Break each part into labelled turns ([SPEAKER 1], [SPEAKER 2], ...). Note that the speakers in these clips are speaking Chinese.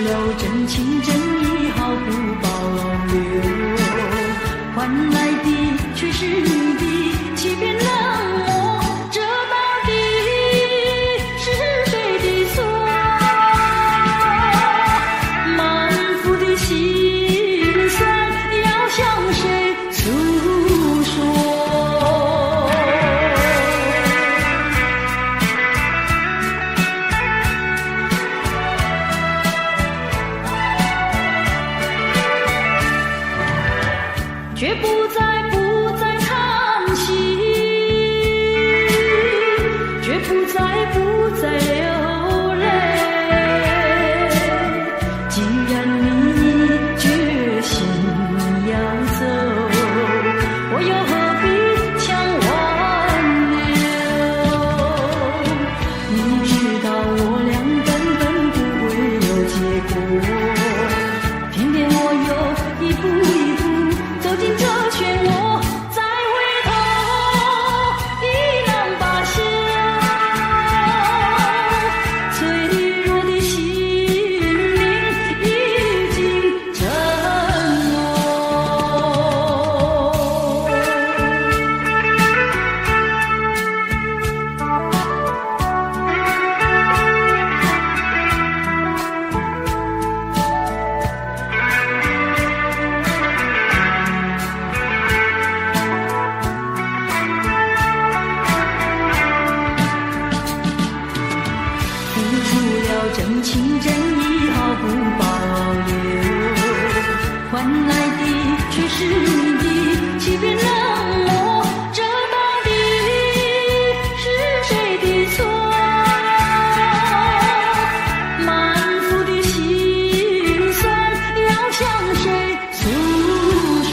[SPEAKER 1] 了真情真意毫不保留，换来的却是你的欺骗冷漠，这到底是谁的错？满腹的心酸要向谁诉说？却不再叹息，却不再流泪。既然你决心要走，我又何必强挽留？你知道我俩根本不会有结果，偏偏我又一步一步走进这漩涡，再回头已难罢休。脆弱的心灵已经沉沦。付出了真情真意毫不保留，换来的却是你的欺骗冷漠，这到底是谁的错？满腹的心酸要向谁诉说？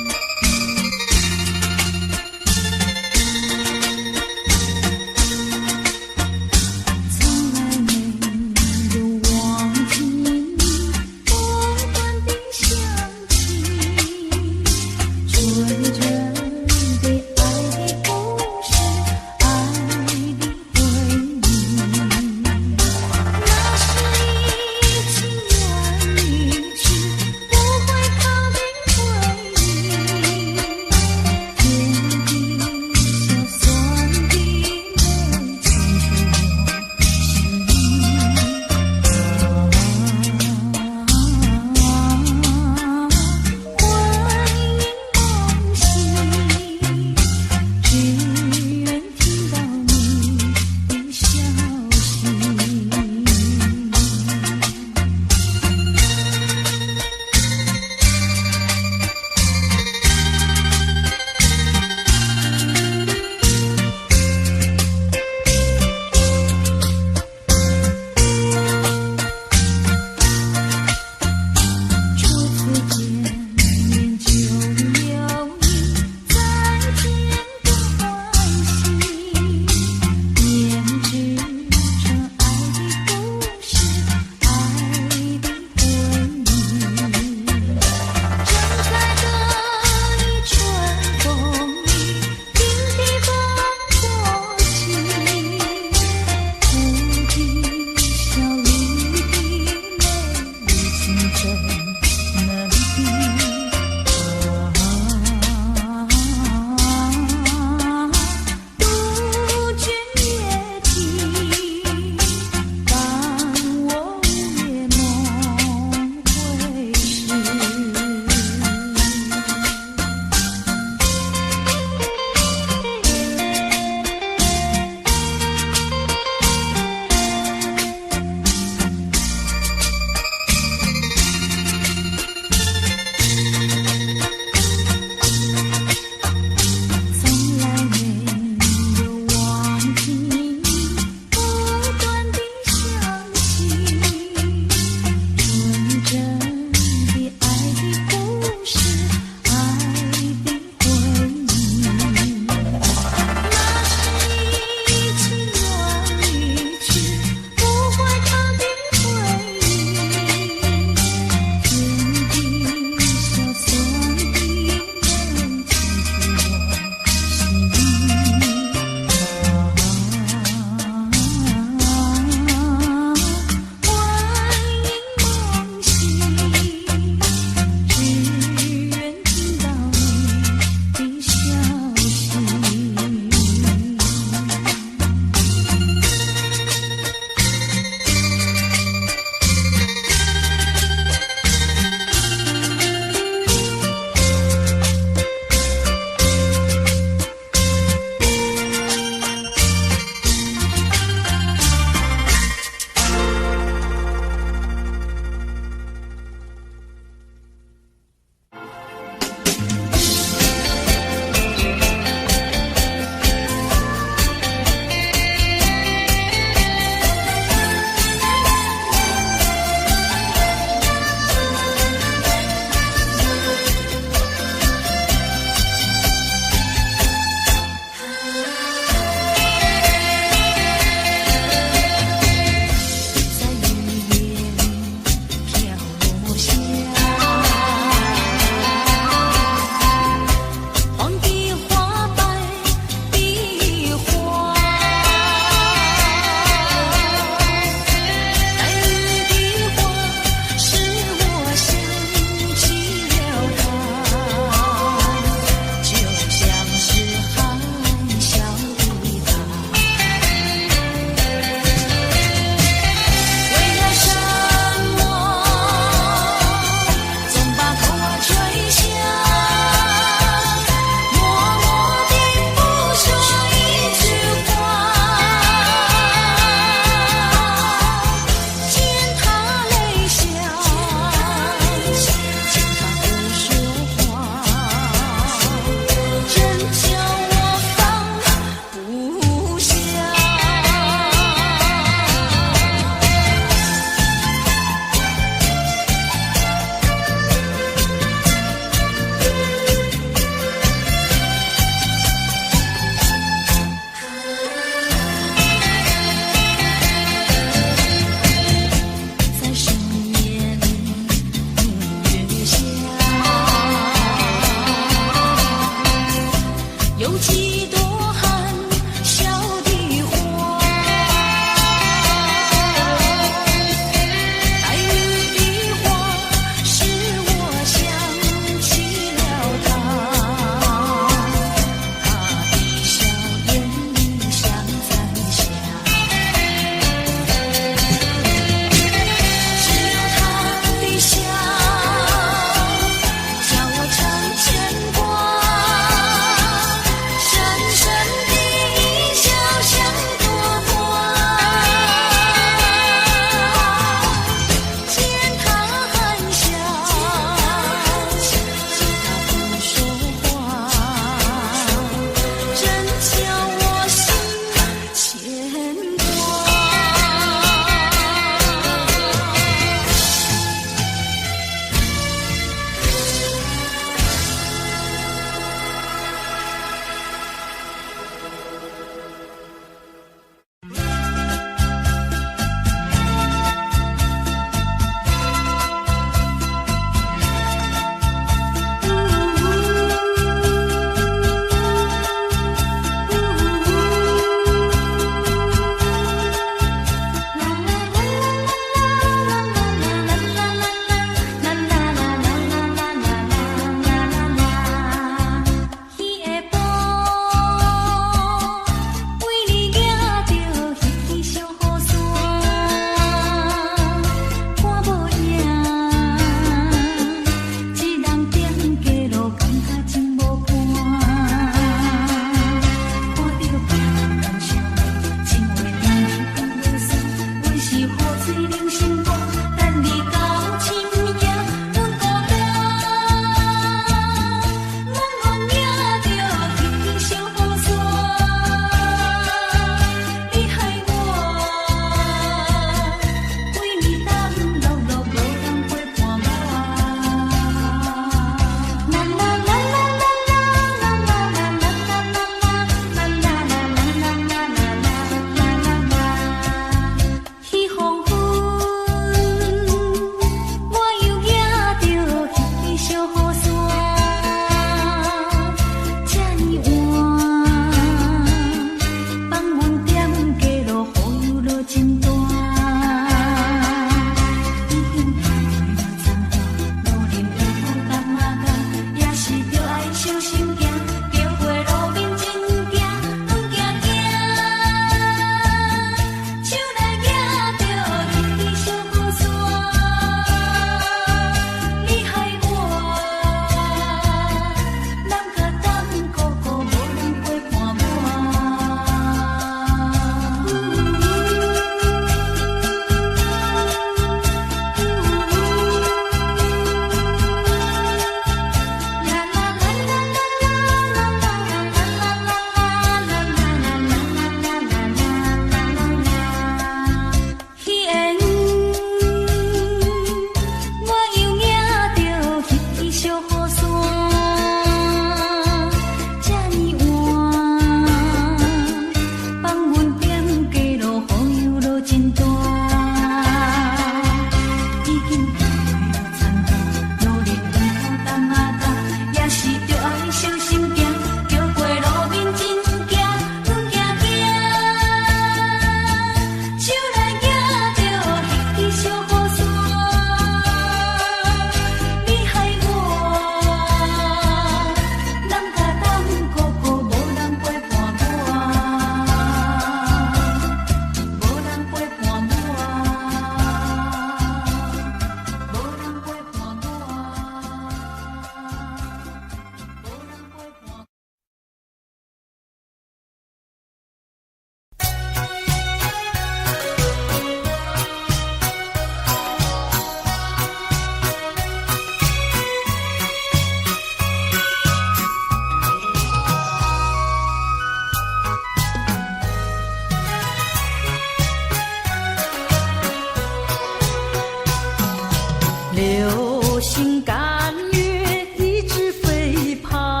[SPEAKER 1] 流星赶月，一直飞跑，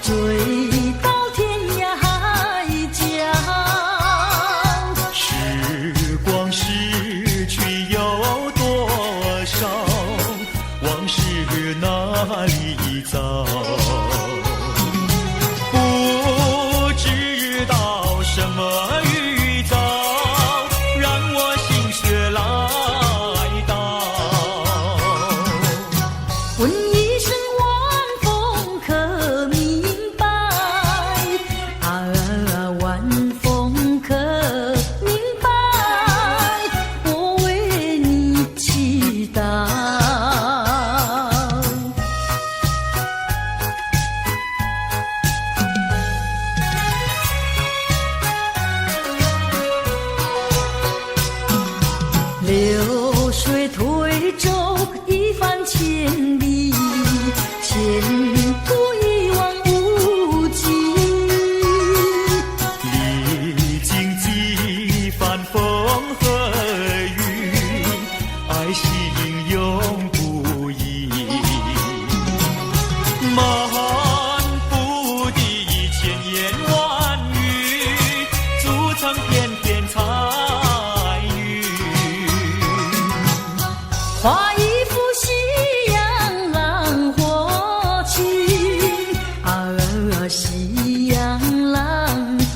[SPEAKER 1] 追到天涯海角。
[SPEAKER 2] 时光逝去有多少？往事哪里找？不知道什么预兆，让我心血来到。
[SPEAKER 1] 问一声晚风可明白？晚风可明白？我为你祈祷。流水推舟一番千里，前途一望无际。
[SPEAKER 2] 历经几番风和雨，爱心永不移。漫步的千言万语，筑成片片彩云。
[SPEAKER 1] 画一幅夕阳浪花情，夕阳浪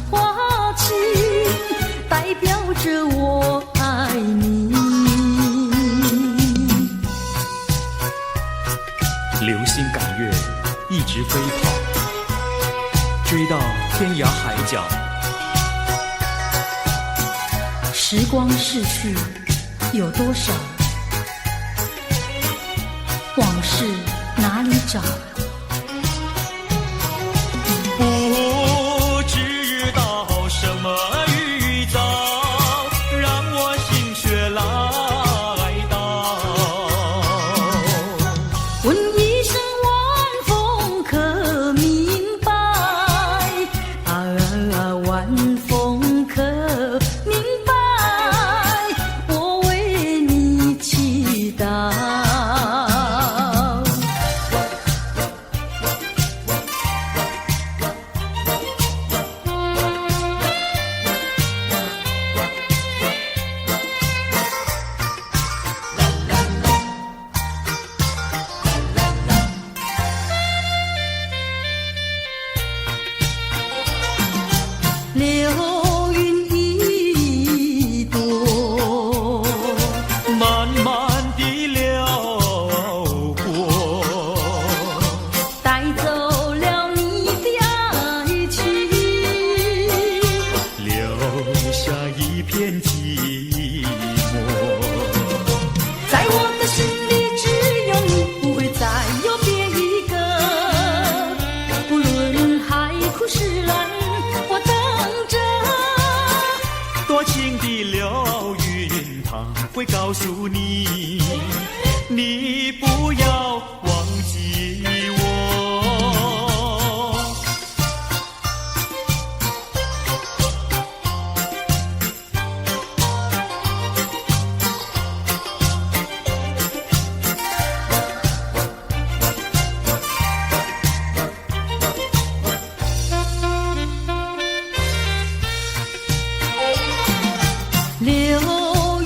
[SPEAKER 1] 花情，代表着我爱你。
[SPEAKER 2] 流星赶月，一直飞跑，追到天涯海角。
[SPEAKER 1] 时光逝去有多少？往事哪里找？
[SPEAKER 2] 不知道什么预兆，让我心会告诉你，你不要忘记我。
[SPEAKER 1] 流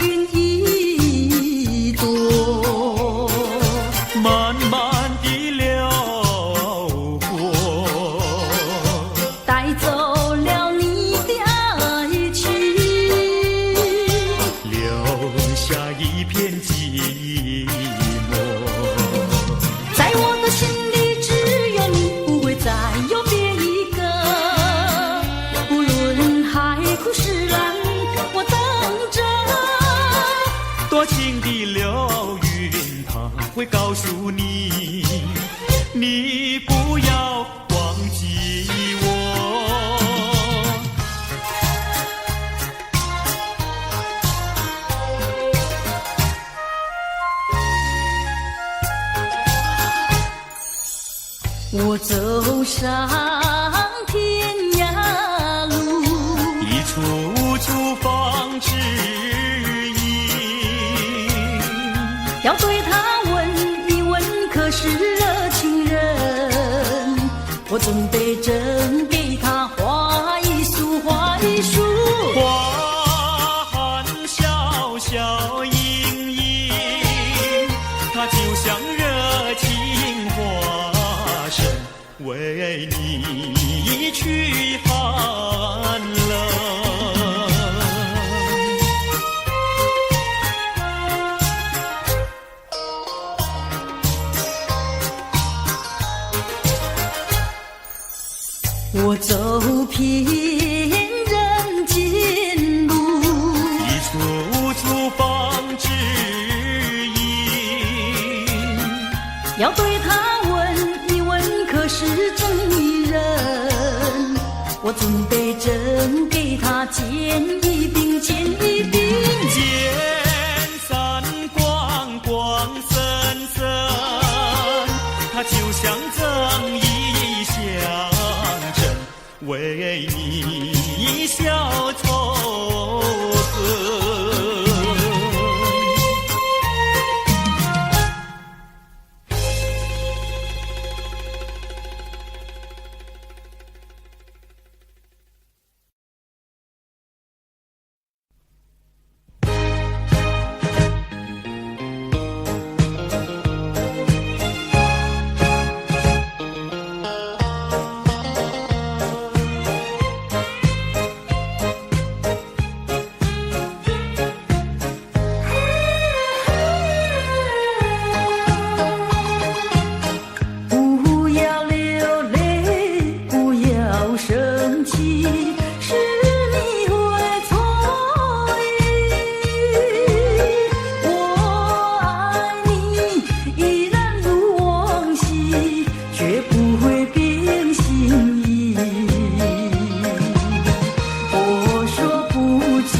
[SPEAKER 1] 云一朵，
[SPEAKER 2] 慢慢地流过，
[SPEAKER 1] 带走了你的爱情，
[SPEAKER 2] 留下一片寂寞。
[SPEAKER 1] 在我的心里只有你，不会再有别一个。无论海枯石烂，我等着。
[SPEAKER 2] 多情的流云，它会告诉你，你不要忘记我。
[SPEAKER 1] 我走上天涯路，
[SPEAKER 2] 一处处放指引，
[SPEAKER 1] 要对他问一问，可是热情人？我准备真给他画一束，画一束。
[SPEAKER 2] 花含笑笑盈盈，它就像热情花生，为你驱寒冷。
[SPEAKER 1] 我走遍人间路，
[SPEAKER 2] 一处处放指引，
[SPEAKER 1] 要对他问一问，可是真一人？我准备真给他见一饼，见一饼。
[SPEAKER 2] 见散光光森森，它就像赠一香针，为你消愁恨。
[SPEAKER 1] 不要流泪，不要生气，是你会错意。我爱你依然如往昔，绝不会变心意。我说不久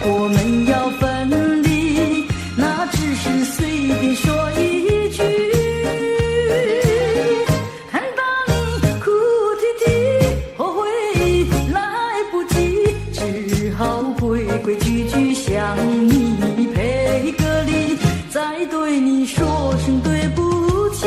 [SPEAKER 1] 我们要分离，那只是随便说一句。看到你哭啼啼，后悔来不及，只好规规矩矩向你赔个礼，再对你说声对不起。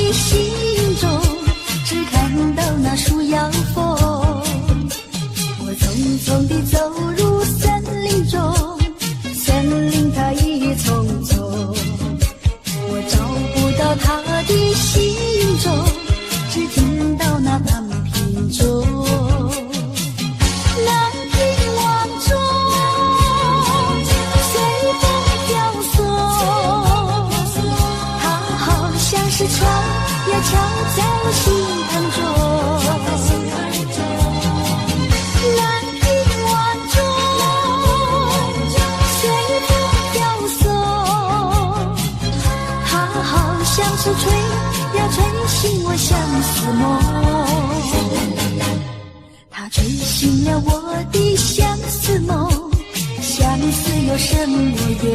[SPEAKER 1] 的心中，只看到那树摇风。我匆匆地走入森林中，森林它一丛丛，我找不到它的心中，只听到那半瓶钟。南屏晚钟随风飘送，它好像是船呀敲在我心坎中。南屏晚钟随风飘送，它好像是吹呀吹醒我相思梦。它吹醒了我的相思梦，相思有什么用？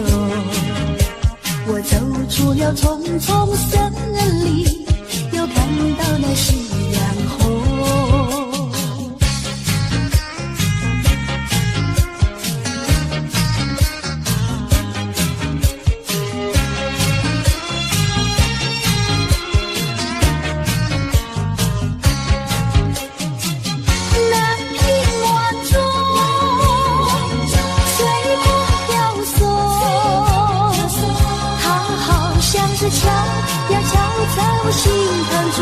[SPEAKER 1] 我走出了丛丛森林，又看到了夕阳红。南屏晚钟随风飘送，它好像是敲呀敲在我心坎中。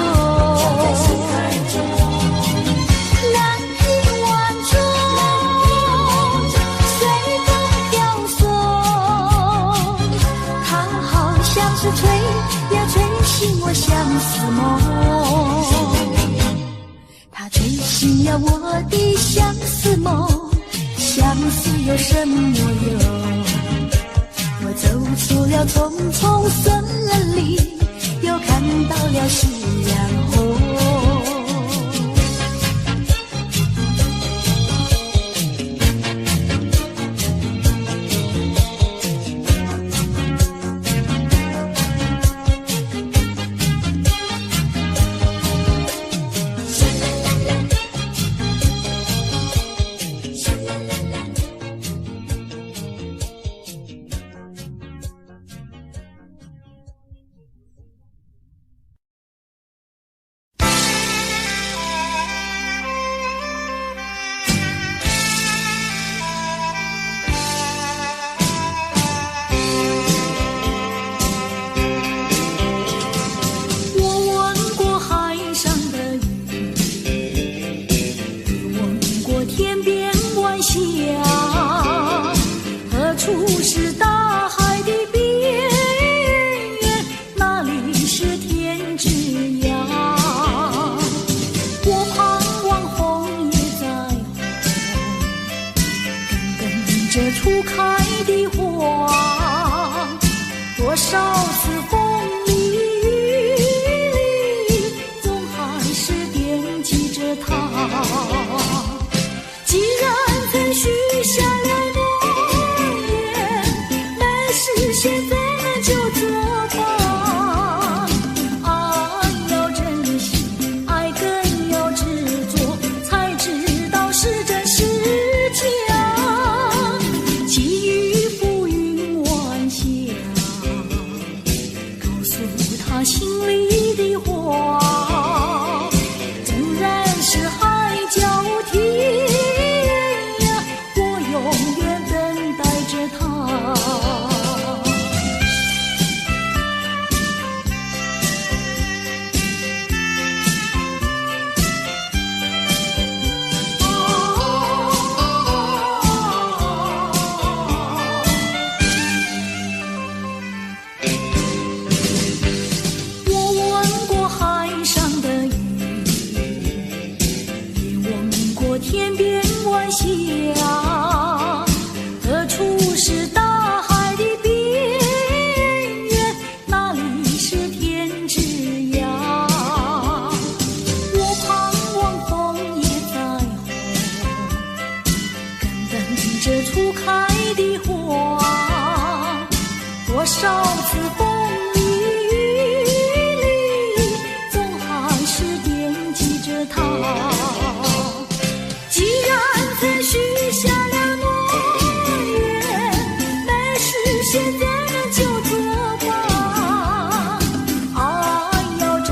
[SPEAKER 1] 南屏晚钟随风飘送，它好像是吹呀吹醒我相思梦。它吹醒了我的相思梦，相思有什么用？我走出了丛丛森林，又看到了夕阳红。
[SPEAKER 3] 现在就作罢，爱要珍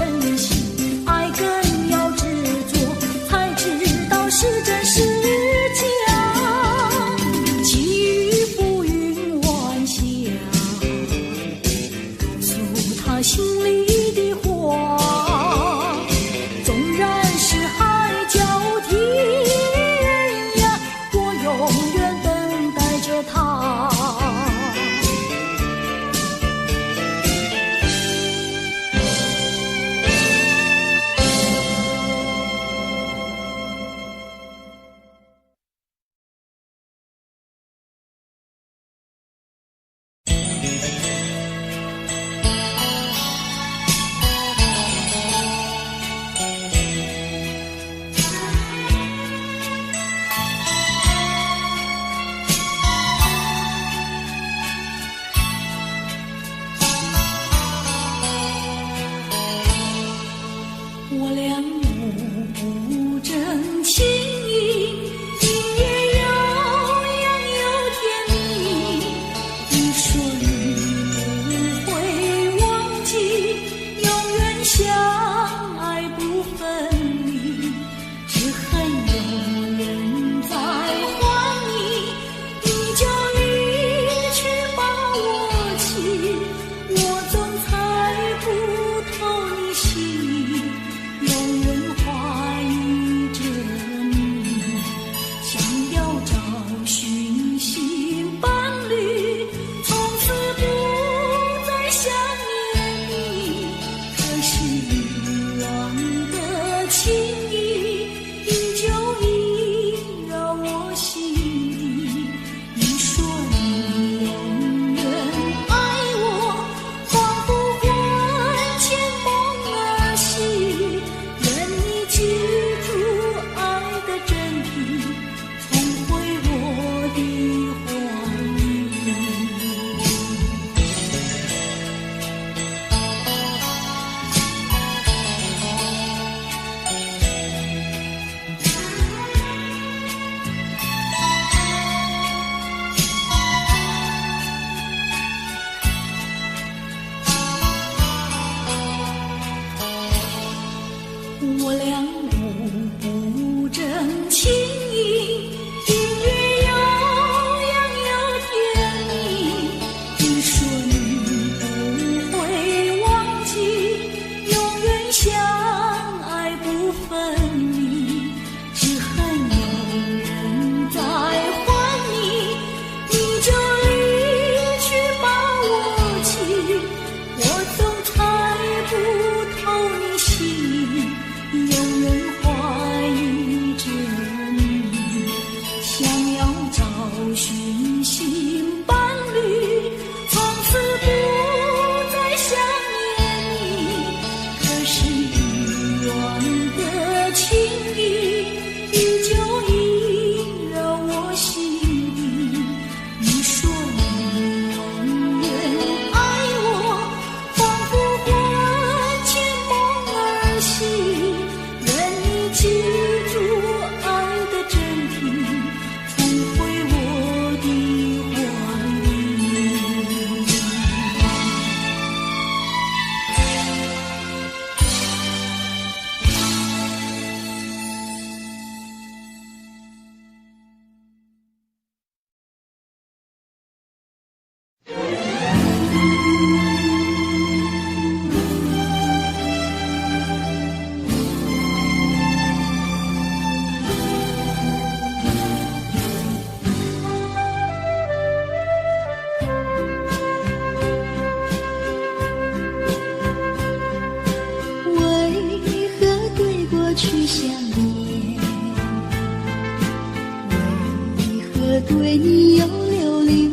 [SPEAKER 3] 对你有留恋？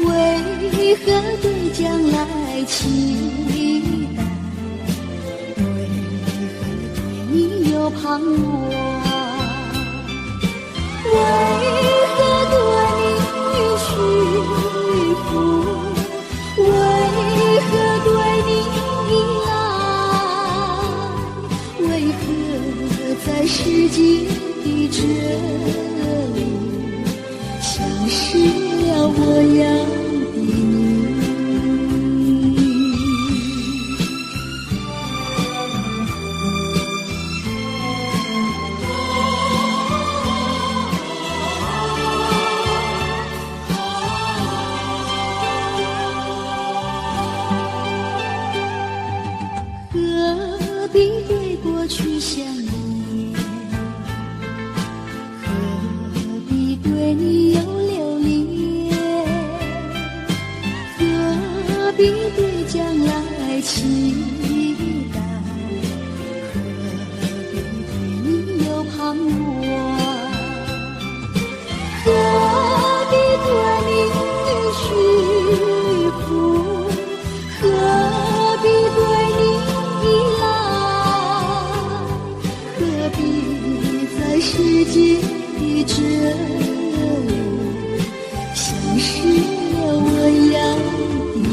[SPEAKER 3] 为何对将来期待？为何对你有盼望？为何对你屈服？为何对你依赖？为何在世界的这里消失了我要的你？何必对过去想念？何必对你有留恋？何必对将来期待？何必对你有盼望？何必对你屈服？何必对你依赖？何必在世界的这里消失了我要的你？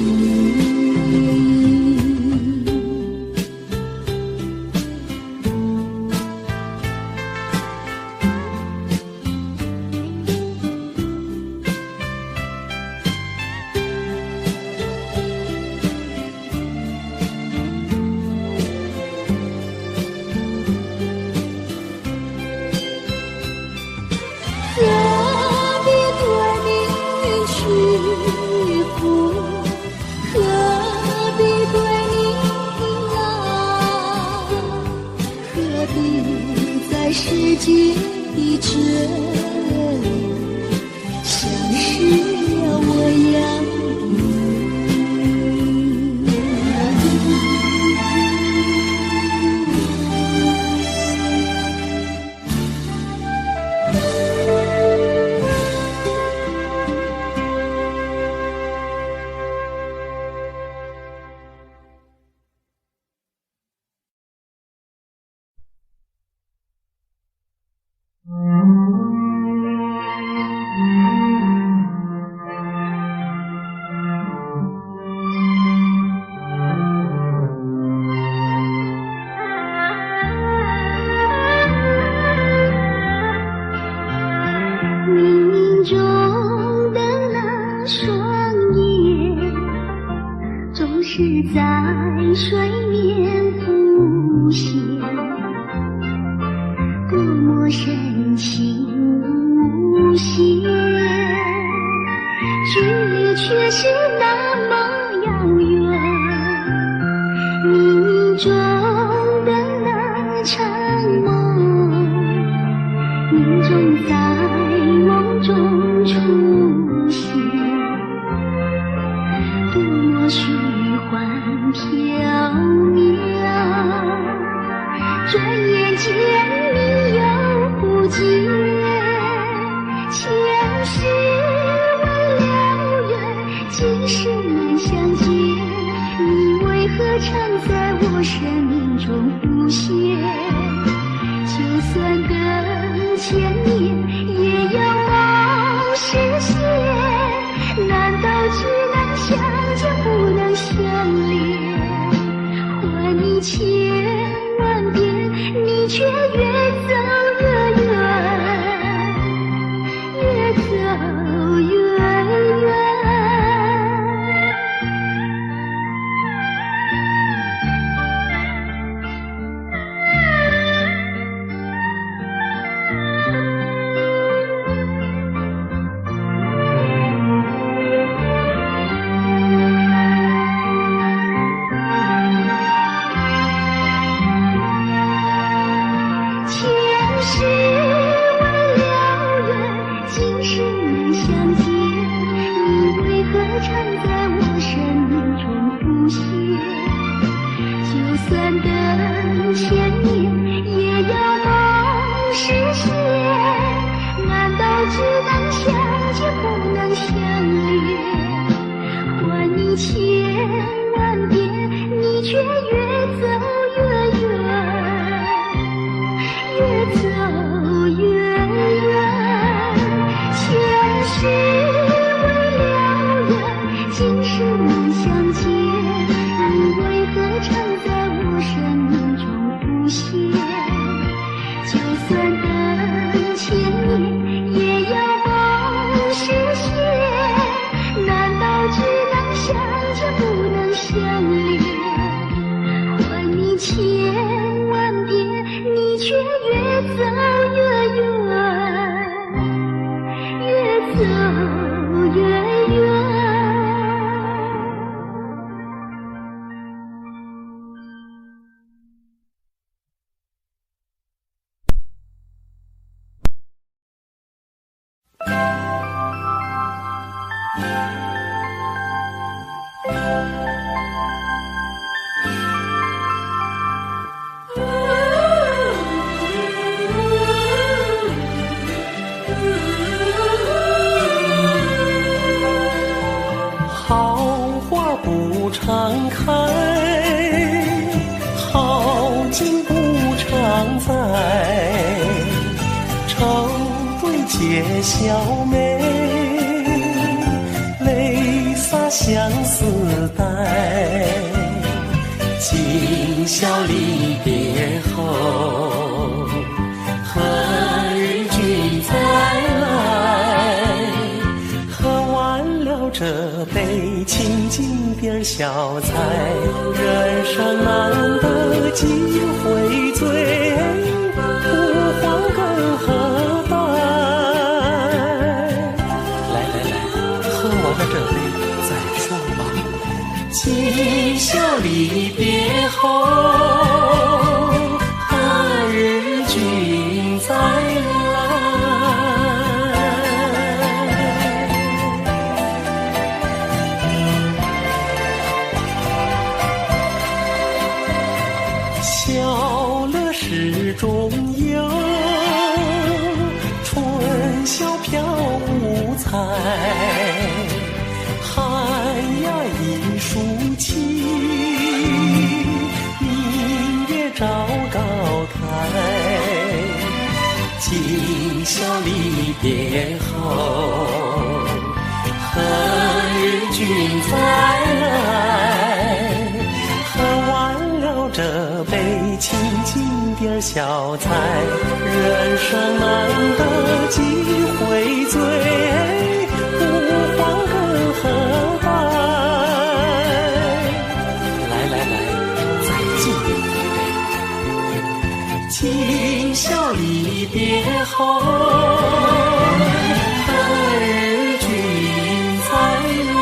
[SPEAKER 3] 要
[SPEAKER 2] 离别后，何日君再来？喝完了这杯清静点小菜，人生难得几回醉，不欢更何待？来来来，再敬一杯，今宵离别后，何日君再来？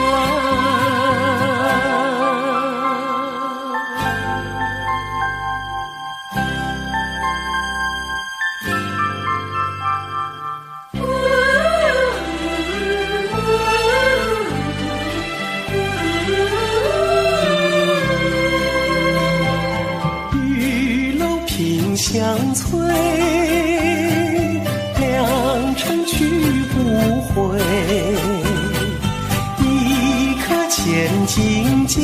[SPEAKER 2] 相催，良辰去不回，一颗千金家，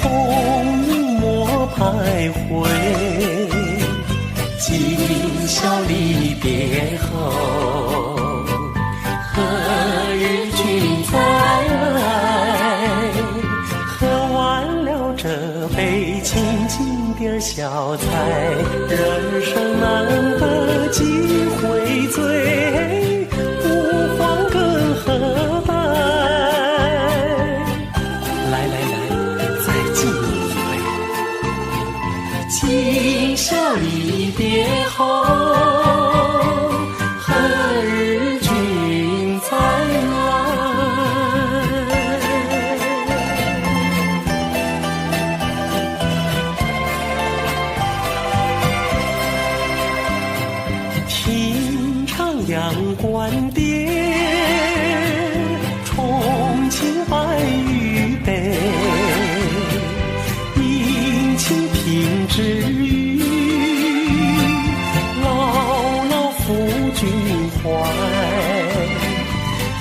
[SPEAKER 2] 同饮莫徘徊。今宵离别后，何日君再来？喝完了这杯清静点小菜，人生难得几回醉，不欢更何待？来来来，再敬一杯，今宵离别后，何日君再来？阳关殿，重庆白玉杯，饮清平之语，牢牢抚君怀。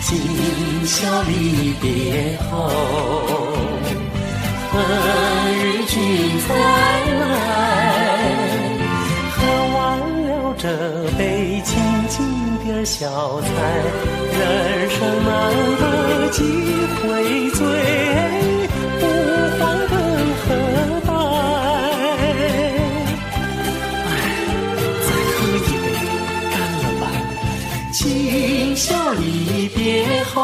[SPEAKER 2] 今宵离别后，何日君再来？喝完了这杯清静点小菜，人生难得几回醉，不欢更何待？再喝一杯，干了吧！今宵离别后，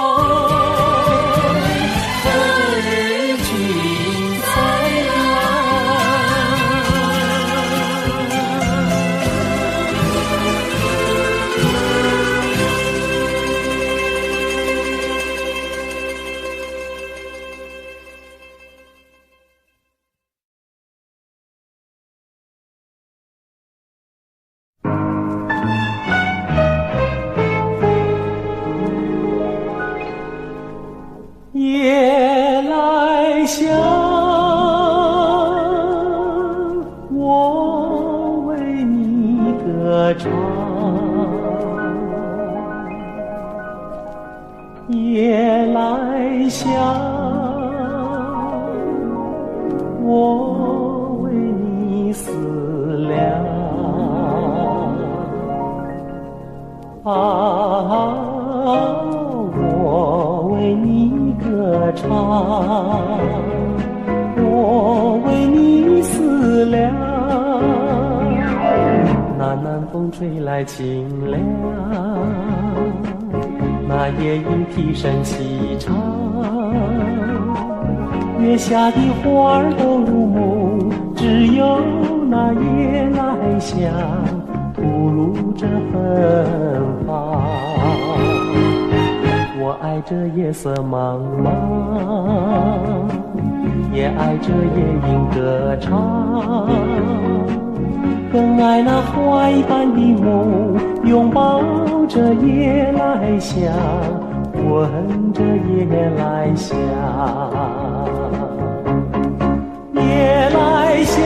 [SPEAKER 2] 何日君再来？夜来香，我为你歌唱。夜来香，我为你思量。我为你歌唱，我为你思量。那南风吹来清凉，那夜莺啼声细唱，月下的花儿都入梦，只有那夜来香吐露着芬芳。我爱这夜色茫茫，也爱这夜莺歌唱，更爱那花一般的梦，拥抱着夜来香，闻着夜来香。夜来香，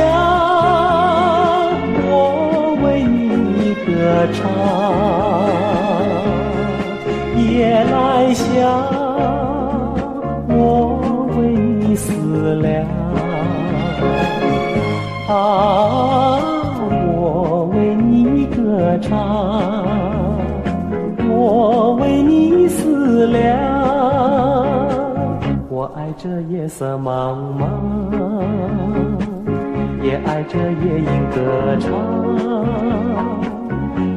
[SPEAKER 2] 我为你歌唱。夜来香，我为你思量。我为你歌唱，我为你思量。我爱这夜色茫茫，也爱这夜莺歌唱，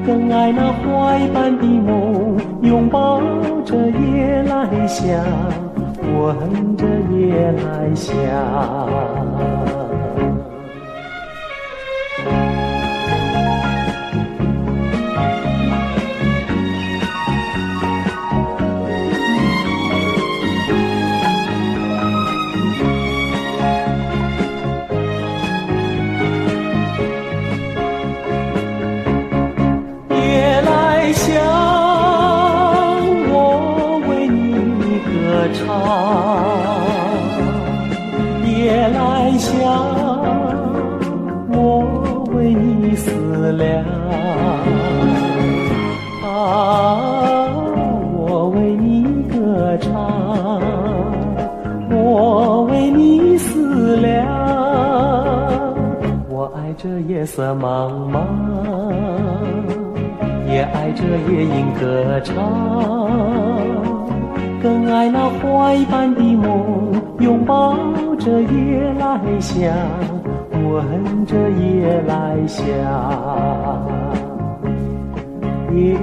[SPEAKER 2] 更爱那怀般的梦，拥抱着夜来香，吻着夜来香。夜来香，我为你思量。我为你歌唱，我为你思量。我爱这夜色茫茫，也爱这夜莺歌唱，更爱那怀般的梦，拥抱着夜来香，吻着夜来香。夜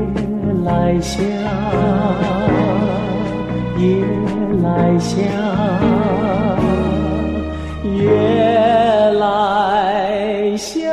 [SPEAKER 2] 来香，夜来香，夜来香。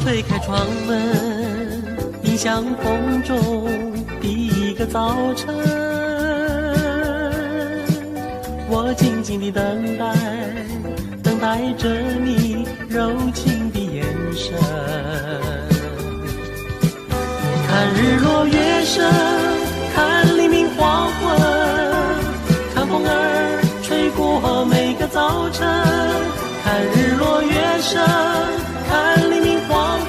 [SPEAKER 2] 推开窗门，迎向风中第一个早晨。我静静地等待，等待着你柔情的眼神。看日落月升，看黎明黄昏，看风儿吹过每个早晨。看日落月升，看黎明黄昏，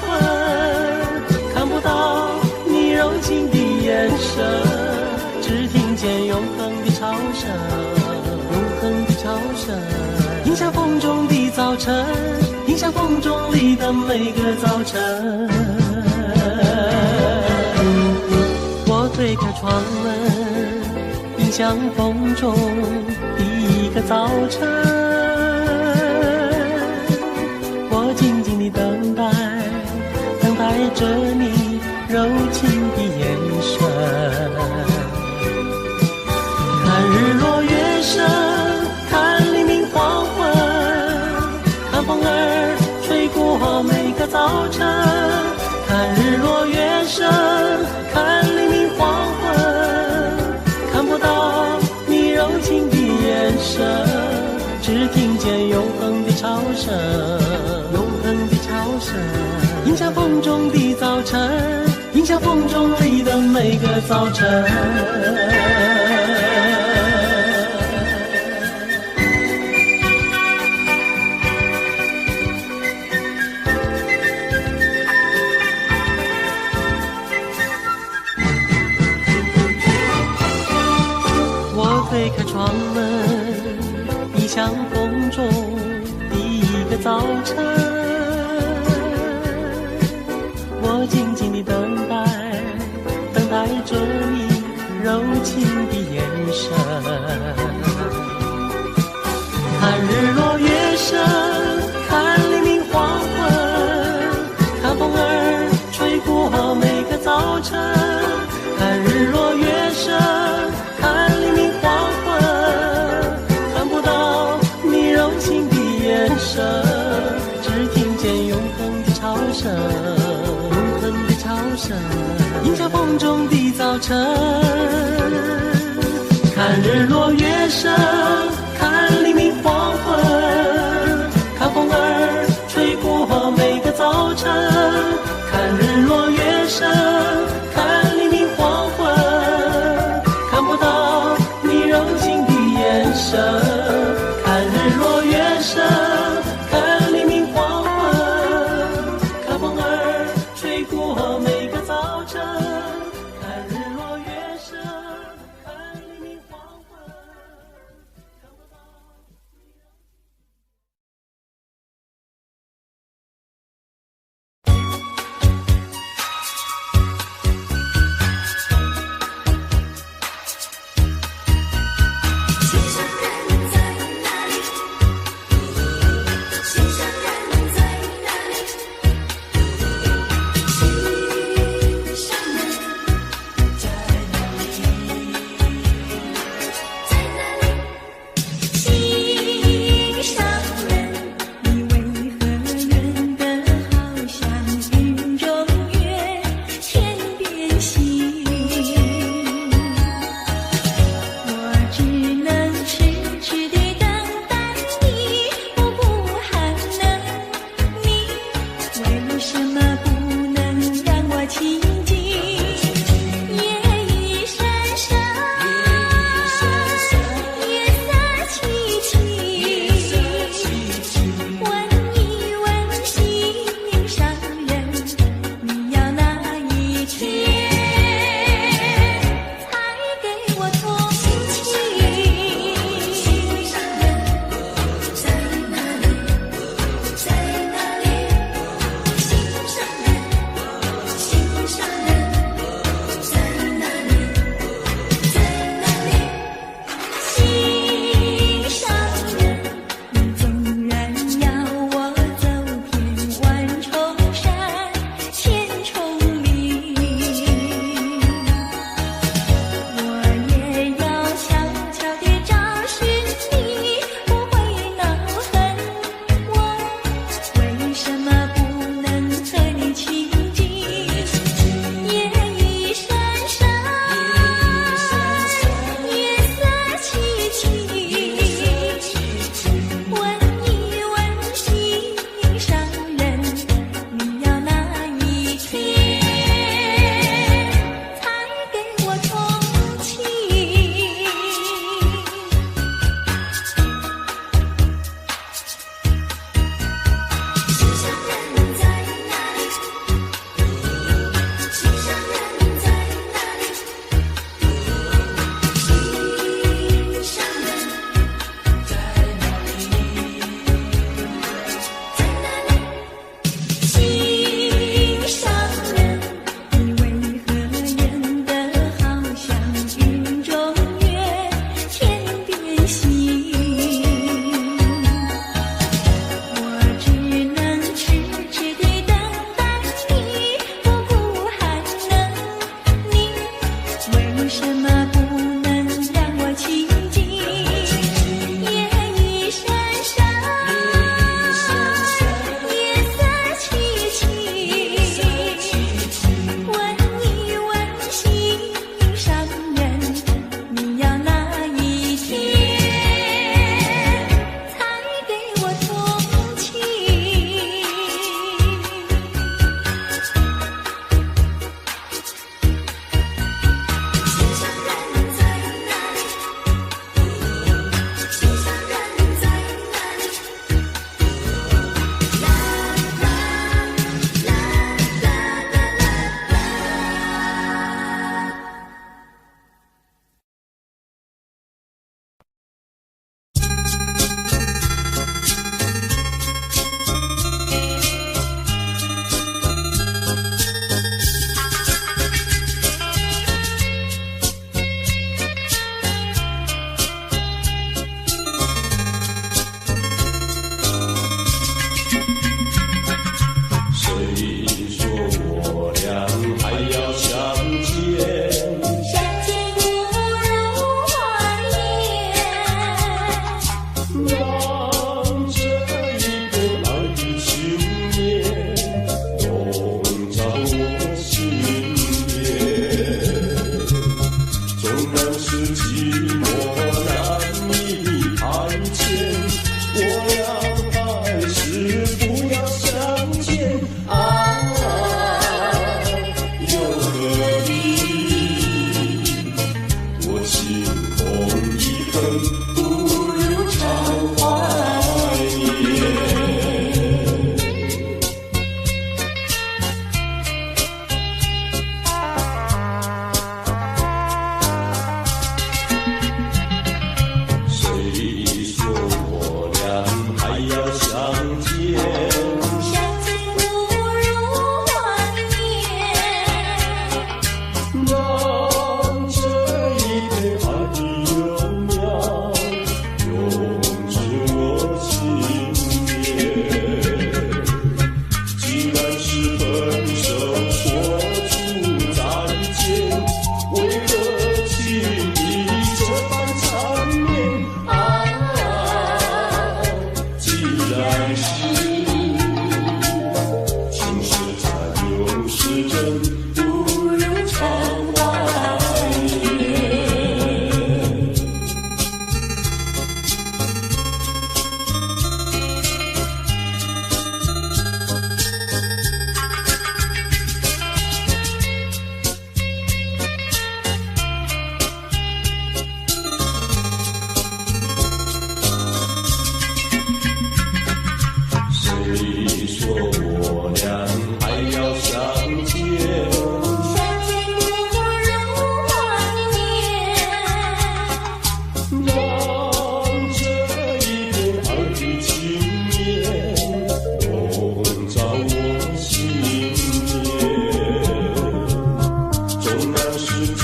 [SPEAKER 2] 看不到你柔情的眼神，只听见永恒的潮声，永恒的潮声，迎向风中的早晨，迎向风中里的每个早晨。我推开窗门，迎向风中第一个早晨。我静静地等待，等待着你柔情的眼神。看日落月升，看黎明黄昏，看风儿吹过每个早晨。看日落月升，看黎明黄昏，看不到你柔情的眼神，只听见永恒的潮声，永恒的潮声，迎向风中的早晨，迎向风中里的每个早晨。我推开窗门，迎向风中第一个早晨。我静静地等待，等待着你柔情的眼神。看日落月升，看黎明黄昏，看风儿吹过每个早晨。看日落月升，看黎明黄昏，看不到你柔情的眼神，只听见永恒的潮声，永恒的潮声，迎向风中的早晨。看日落月升，看黎明黄昏，看风儿吹过每个早晨。深，看黎明黄昏，看不到你柔情的眼神，看日落月升，看黎明黄昏，看风儿吹过每个早晨，看日落月升，看黎明黄昏，看不到。份，不如常怀念。谁说我俩还要相见？谁说我俩还要相见？
[SPEAKER 1] 相见不如怀念，
[SPEAKER 2] 让这一片爱的情念笼罩我心田。纵然是寂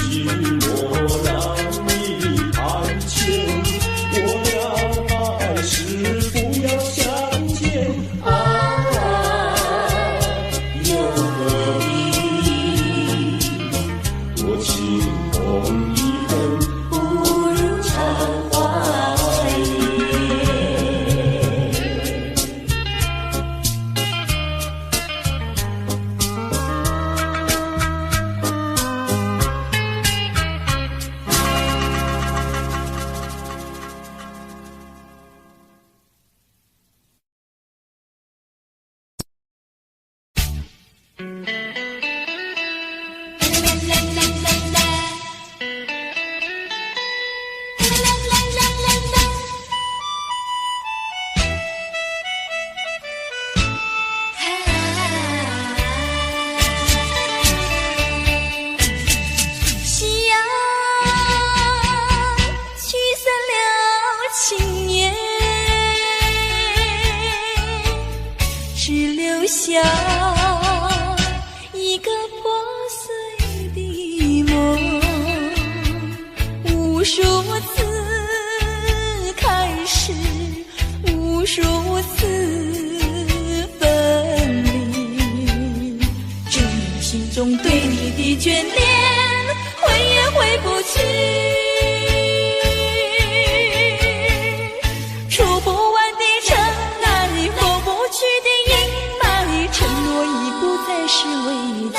[SPEAKER 2] 寞难以排遣，我俩还是不要相见。又何必多情空一份，不如常怀念。
[SPEAKER 1] 夕阳驱散了情念，只留下一个破碎的梦。无数次开始，无数次分离，这心中对你的眷恋回也回不去，触不完的尘埃，抹不去的阴霾，承诺已不再是慰藉，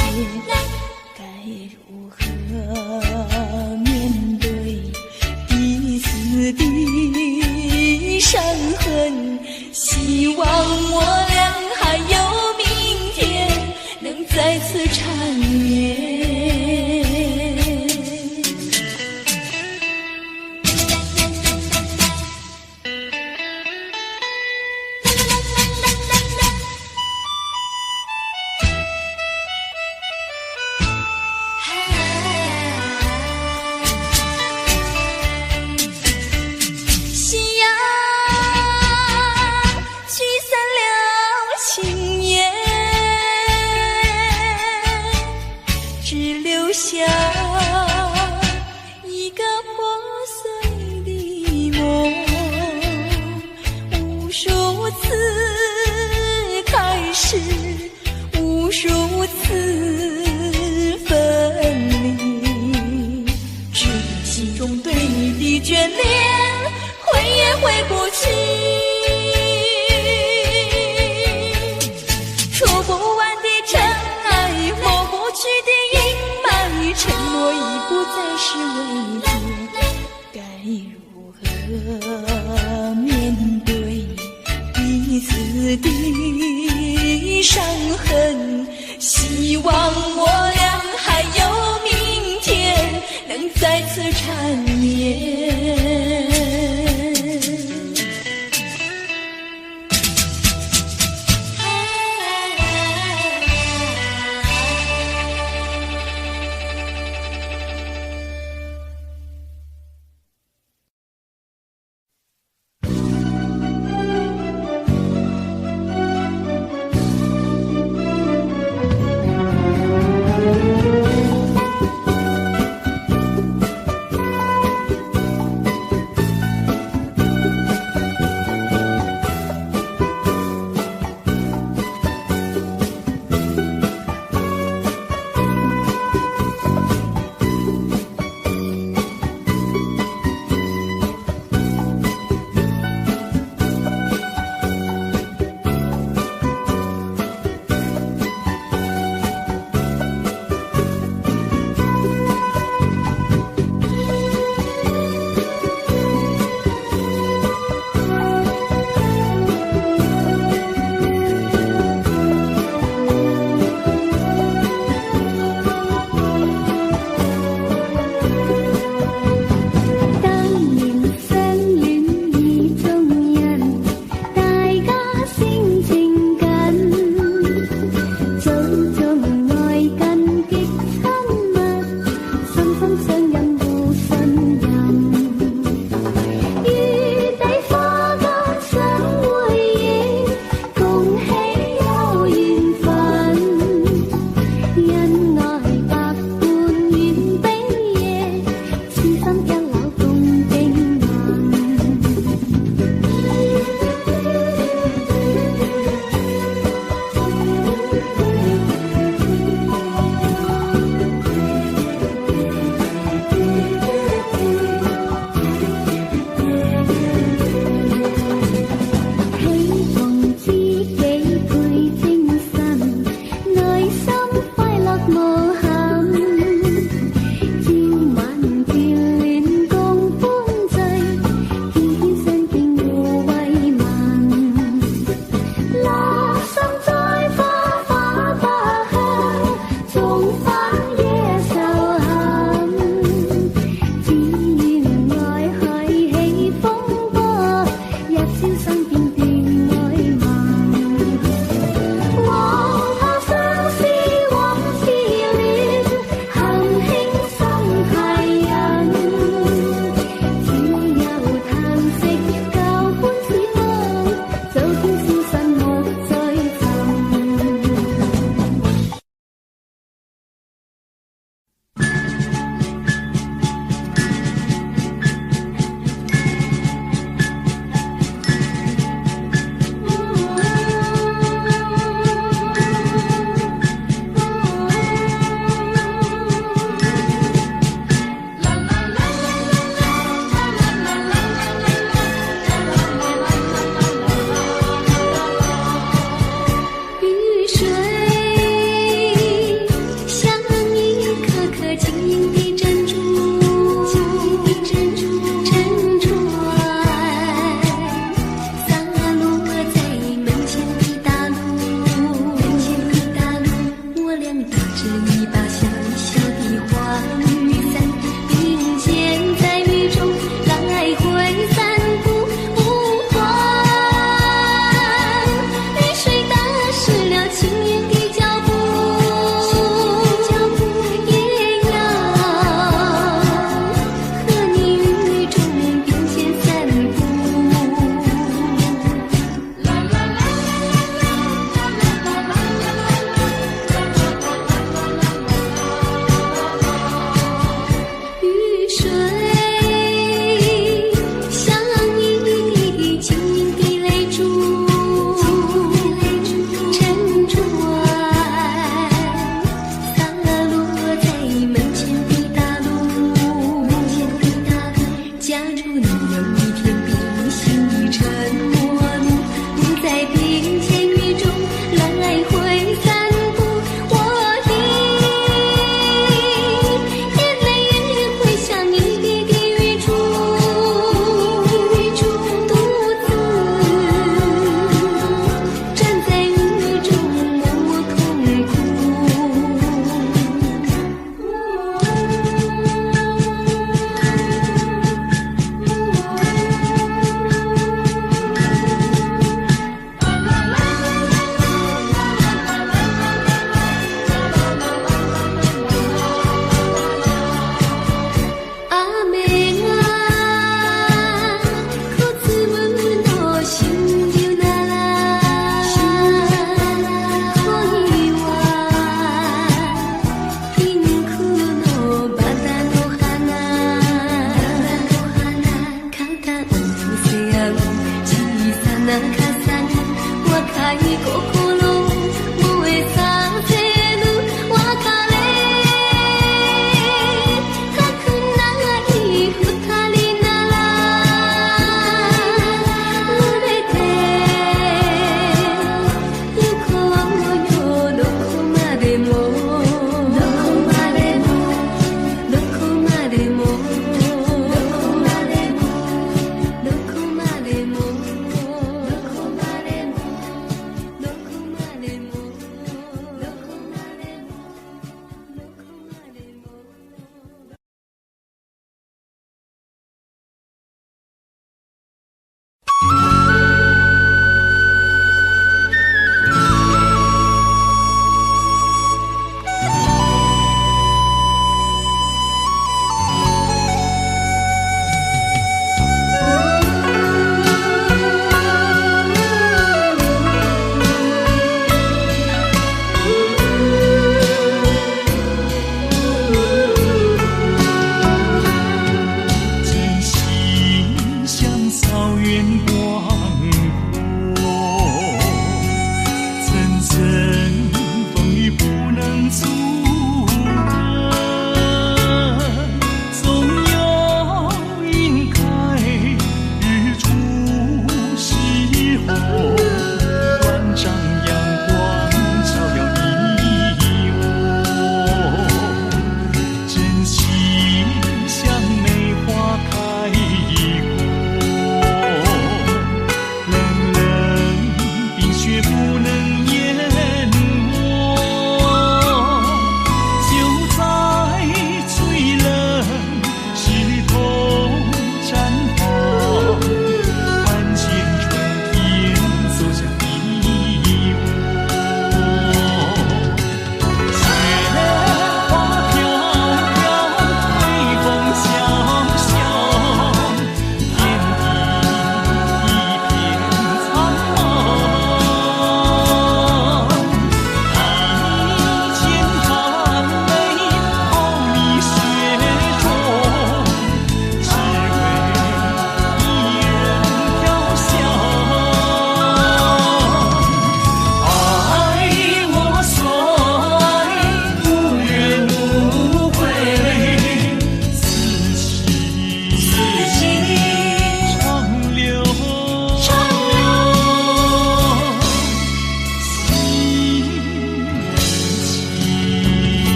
[SPEAKER 1] 该如何面对彼此的伤痕？希望我俩还有明天，能再次缠绵。夕阳驱散了情念，只留下一个破碎的梦。无数次开始，无数次分离，只因心中对你的眷恋回也回不去，触不完的尘埃，抹不去的阴霾，承诺已不再是慰藉，该如何面对彼此的伤痕？希望我俩还有明天，能再次缠绵。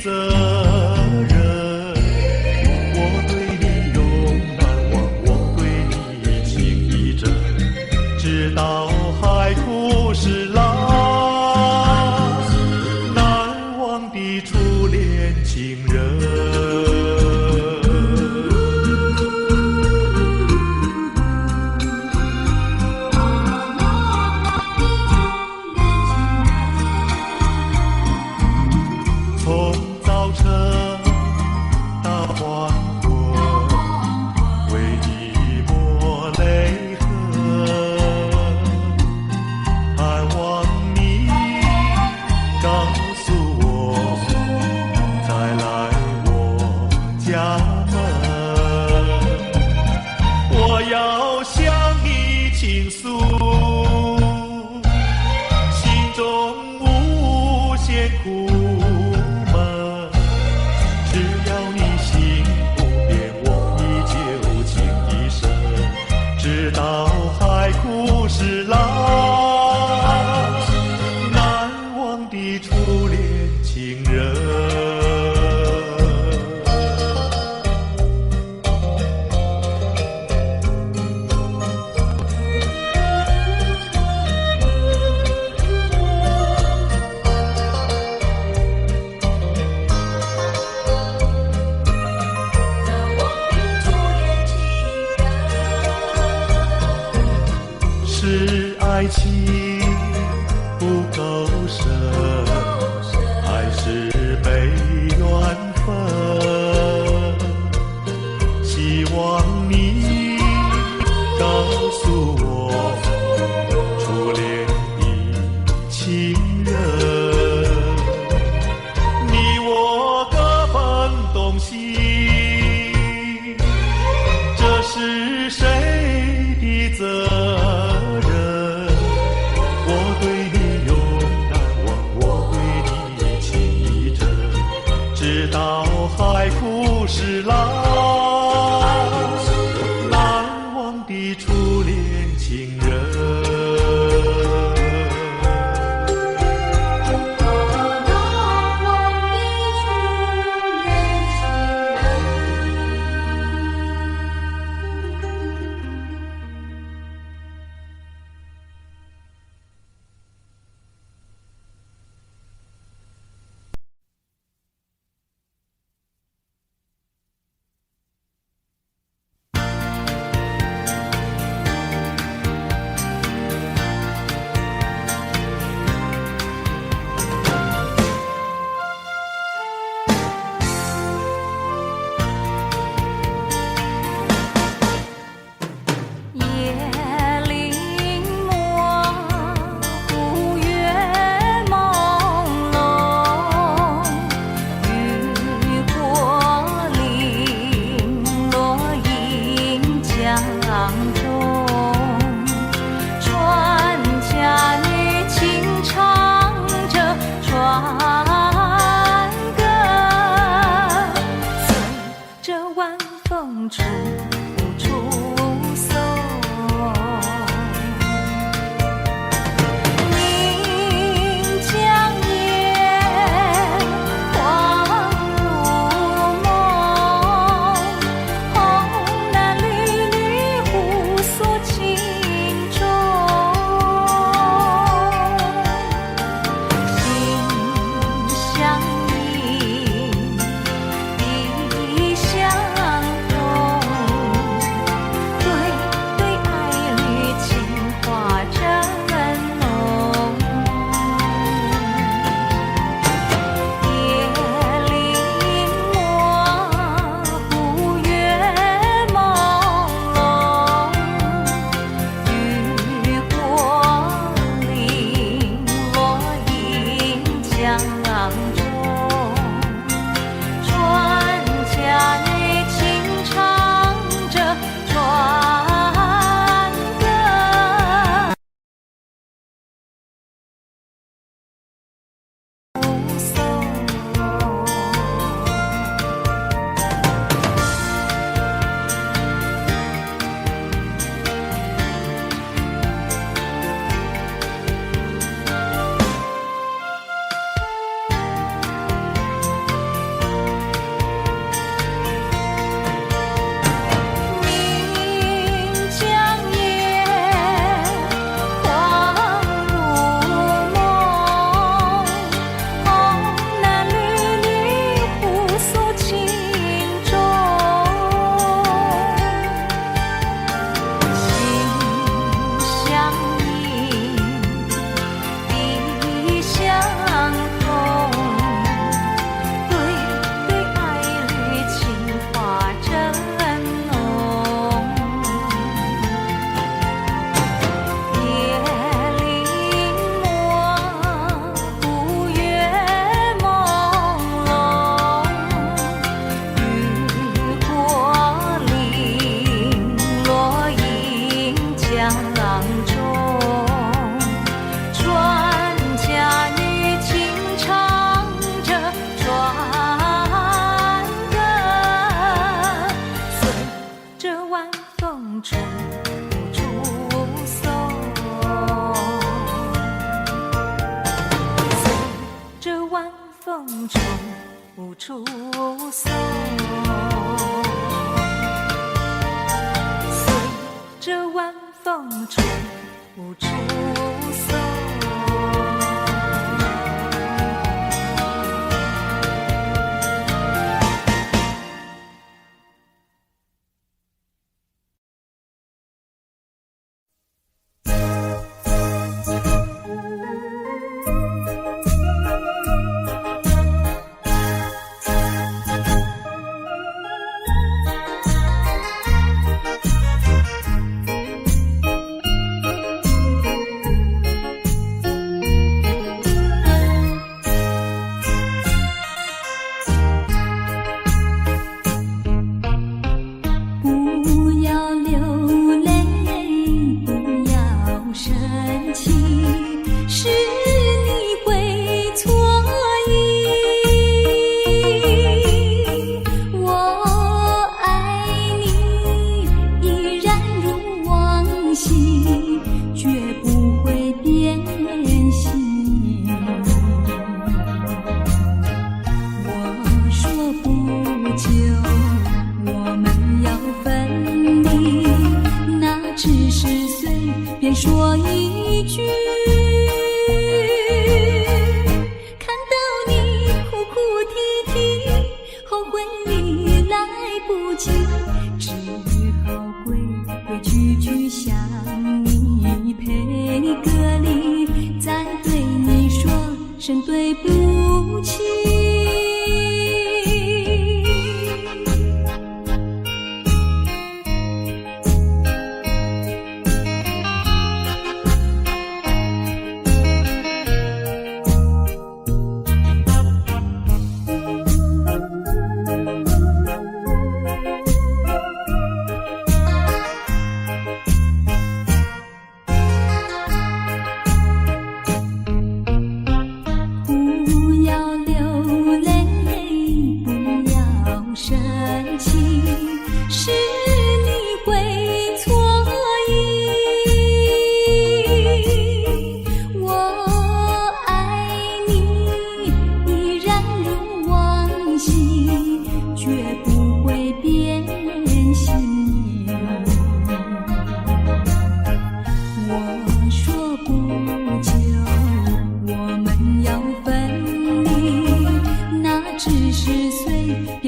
[SPEAKER 4] 责任。我对你永难忘，我对你情意真，直到海枯石烂，难忘的初恋情人。从早晨到黄昏，为你抹泪痕，盼望你告诉我，再来我家门。我要向你倾诉心中无限苦闷，只要你心不变，我依旧情一生，直到海枯石烂，难忘的初恋情人。是爱情不够深，还是被缘分？希望你告诉我，初恋的情人，你我各分东西，这是谁的责任？我对你永难忘，我对你情意真，直到海枯石烂，难忘的初恋情人。
[SPEAKER 5] 中无处诉，随着晚风吹无处诉。
[SPEAKER 3] 说一句，看到你哭哭啼啼，后悔已来不及，只好规规矩矩向你赔个礼，再对你说声对不起。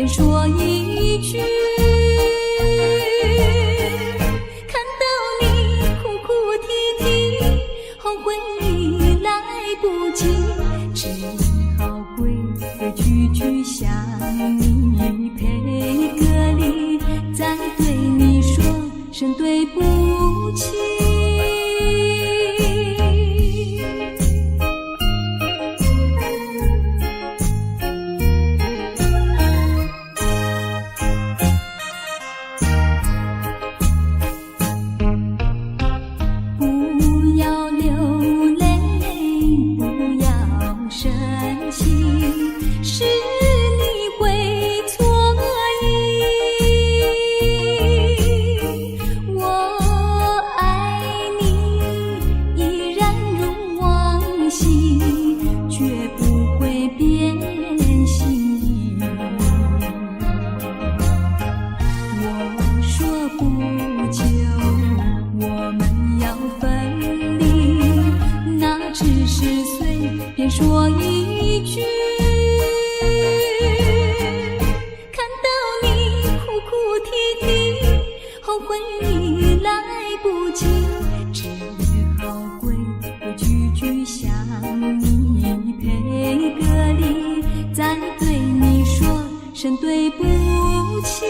[SPEAKER 3] 说一句，看到你哭哭啼啼，后悔已来不及，只好规规矩矩向你赔个礼，再对你说声对不起。说一句，看到你哭哭啼啼，后悔已来不及，只好规规矩矩向你赔个礼，再对你说声对不起。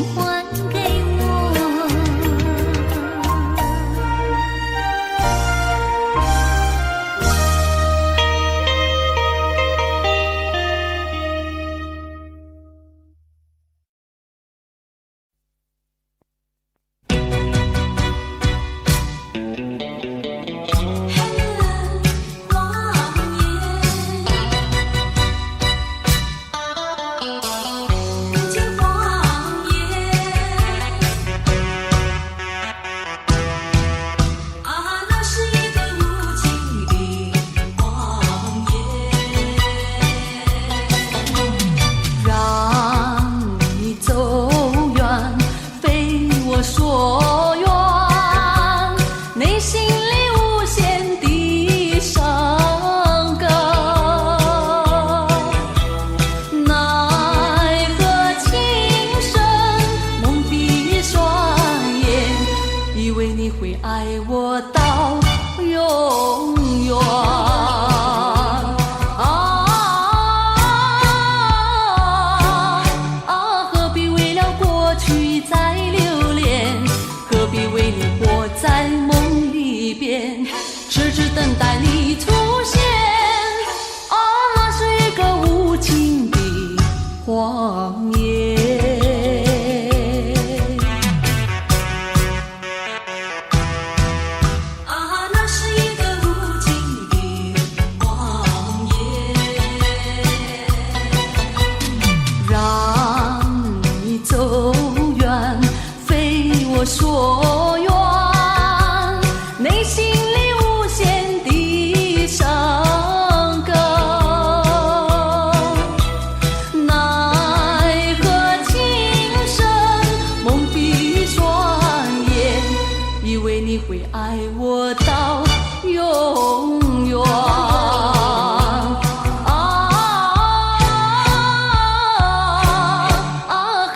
[SPEAKER 3] 还给我。所愿，内心里无限的伤感，奈何情深蒙蔽双眼，以为你会爱我到永远。何必为了过去再留恋？何必为你活在梦里边，痴痴等待你出现？那是一个无情的谎言。那是一个无情的谎言，让你走远，非我所愿，内心里无限的伤感，奈何情深蒙蔽双眼，以为你会爱我到永远。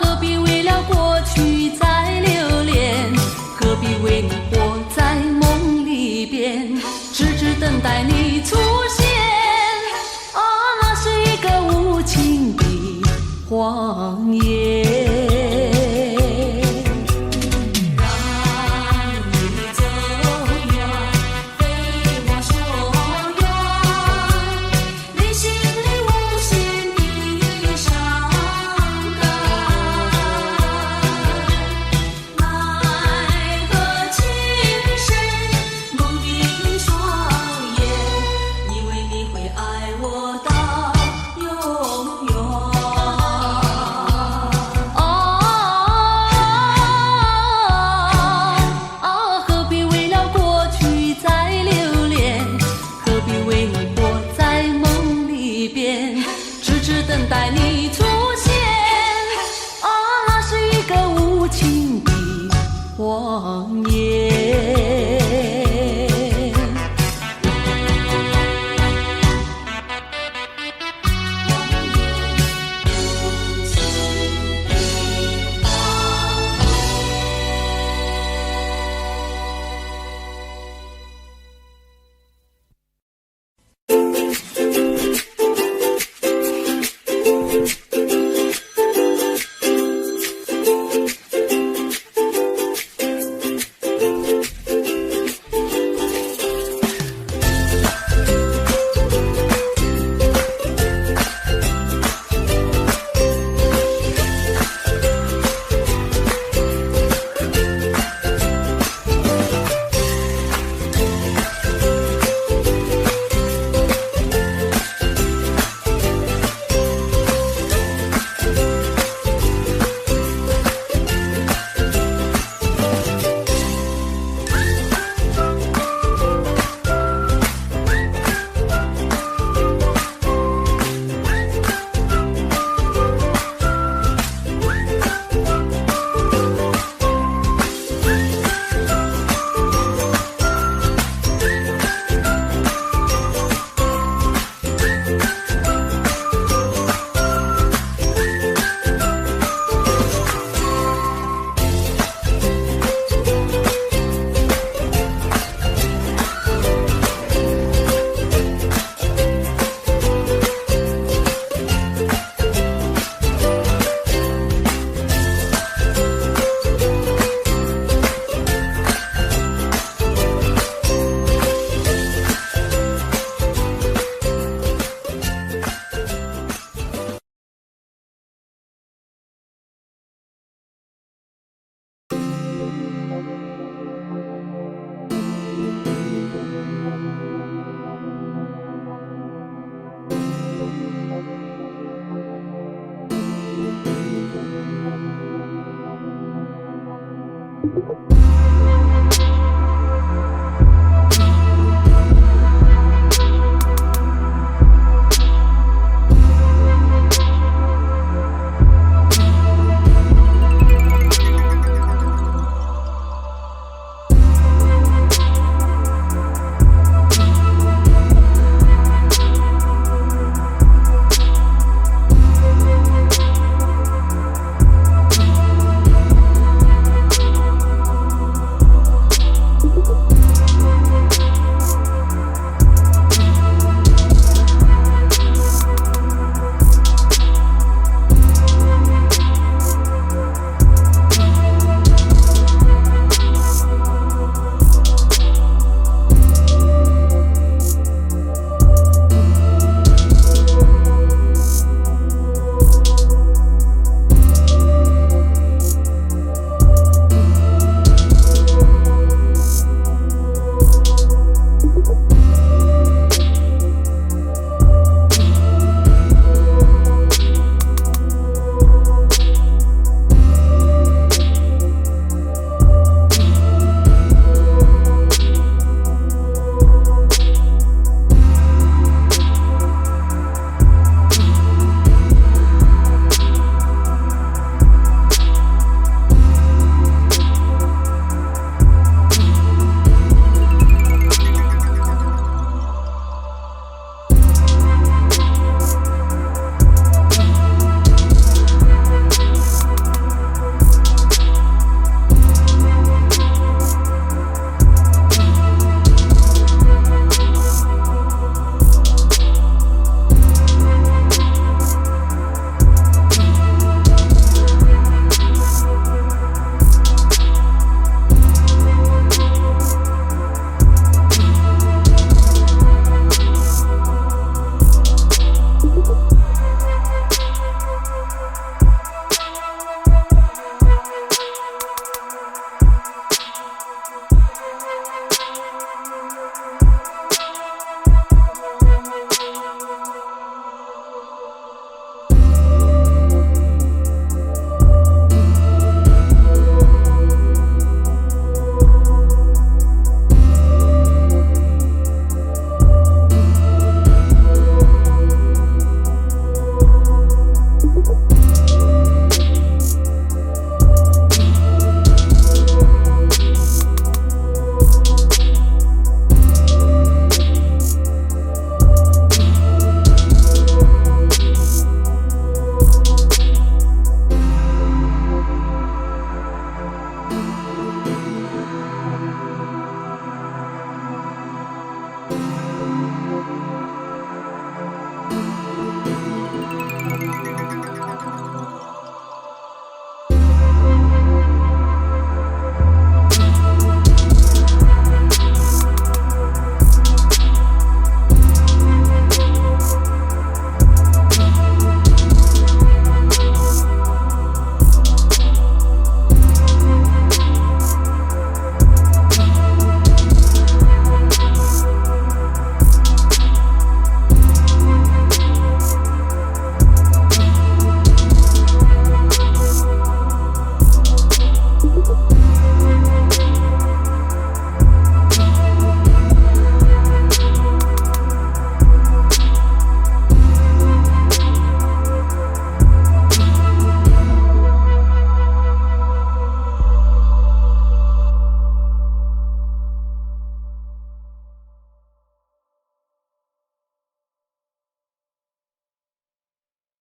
[SPEAKER 3] 何必为了过去再留恋？我。